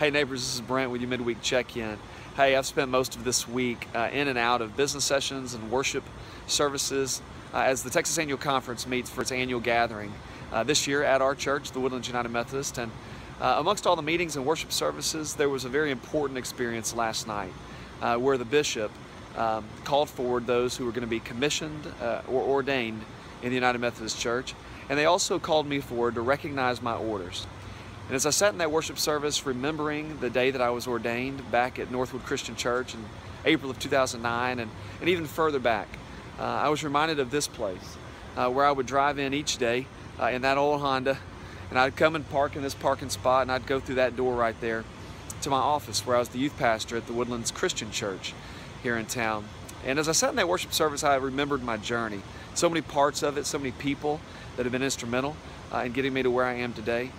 Hey neighbors, this is Brent with your midweek check-in. Hey, I've spent most of this week in and out of business sessions and worship services as the Texas Annual Conference meets for its annual gathering this year at our church, the Woodlands United Methodist. And amongst all the meetings and worship services, there was a very important experience last night where the bishop called forward those who were going to be commissioned or ordained in the United Methodist Church. And they also called me forward to recognize my orders. And as I sat in that worship service, remembering the day that I was ordained back at Northwood Christian Church in April of 2009, and even further back, I was reminded of this place where I would drive in each day in that old Honda, and I'd come and park in this parking spot, and I'd go through that door right there to my office where I was the youth pastor at the Woodlands Christian Church here in town. And as I sat in that worship service, I remembered my journey. So many parts of it, so many people that have been instrumental in getting me to where I am today.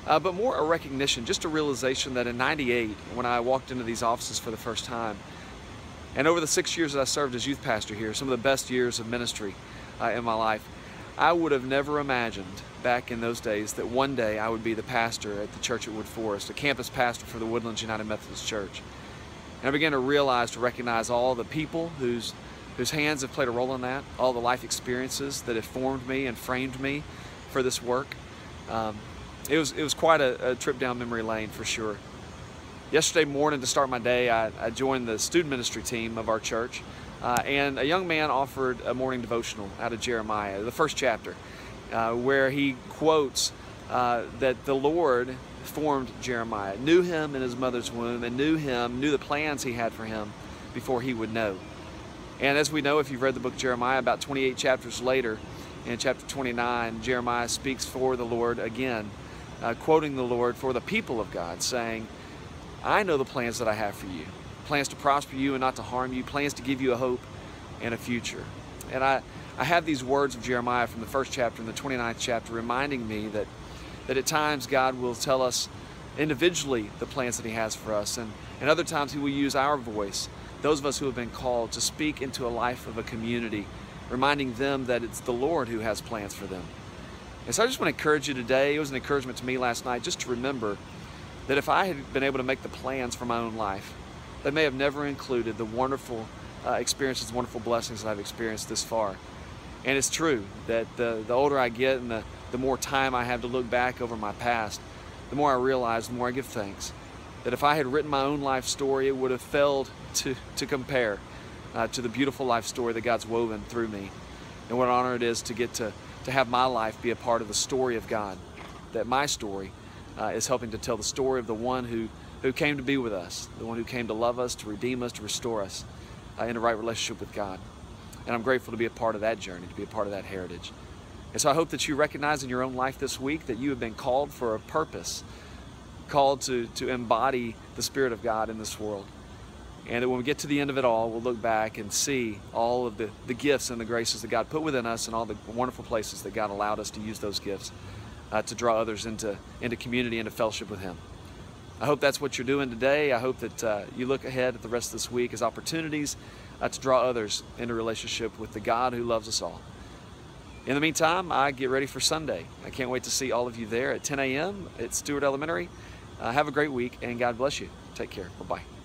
But more a recognition, just a realization that in '98, when I walked into these offices for the first time, and over the 6 years that I served as youth pastor here, some of the best years of ministry in my life, I would have never imagined back in those days that one day I would be the pastor at the church at Wood Forest, a campus pastor for the Woodlands United Methodist Church. And I began to realize, to recognize all the people whose hands have played a role in that, all the life experiences that have formed me and framed me for this work. It was quite a trip down memory lane for sure. Yesterday morning, to start my day, I joined the student ministry team of our church, and a young man offered a morning devotional out of Jeremiah, the first chapter, where he quotes that the Lord formed Jeremiah, knew him in his mother's womb, and knew the plans he had for him before he would know. And as we know, if you've read the book of Jeremiah, about 28 chapters later, in chapter 29, Jeremiah speaks for the Lord again, quoting the Lord for the people of God, saying, I know the plans that I have for you, plans to prosper you and not to harm you, plans to give you a hope and a future. And I have these words of Jeremiah from the first chapter and the 29th chapter reminding me that at times God will tell us individually the plans that He has for us, and other times He will use our voice, those of us who have been called, to speak into a life of a community, reminding them that it's the Lord who has plans for them. And so I just want to encourage you today. It was an encouragement to me last night just to remember that if I had been able to make the plans for my own life, they may have never included the wonderful experiences, wonderful blessings that I've experienced this far. And it's true that the older I get and the more time I have to look back over my past, the more I realize, the more I give thanks, that if I had written my own life story, it would have failed to compare to the beautiful life story that God's woven through me. And what an honor it is to get to have my life be a part of the story of God, that my story is helping to tell the story of the one who came to be with us, the one who came to love us, to redeem us, to restore us in a right relationship with God. And I'm grateful to be a part of that journey, to be a part of that heritage. And so I hope that you recognize in your own life this week that you have been called for a purpose, called to embody the Spirit of God in this world. And that when we get to the end of it all, we'll look back and see all of the gifts and the graces that God put within us, and all the wonderful places that God allowed us to use those gifts to draw others into community, into fellowship with Him. I hope that's what you're doing today. I hope that you look ahead at the rest of this week as opportunities to draw others into relationship with the God who loves us all. In the meantime, I get ready for Sunday. I can't wait to see all of you there at 10 a.m. at Stewart Elementary. Have a great week, and God bless you. Take care. Bye-bye.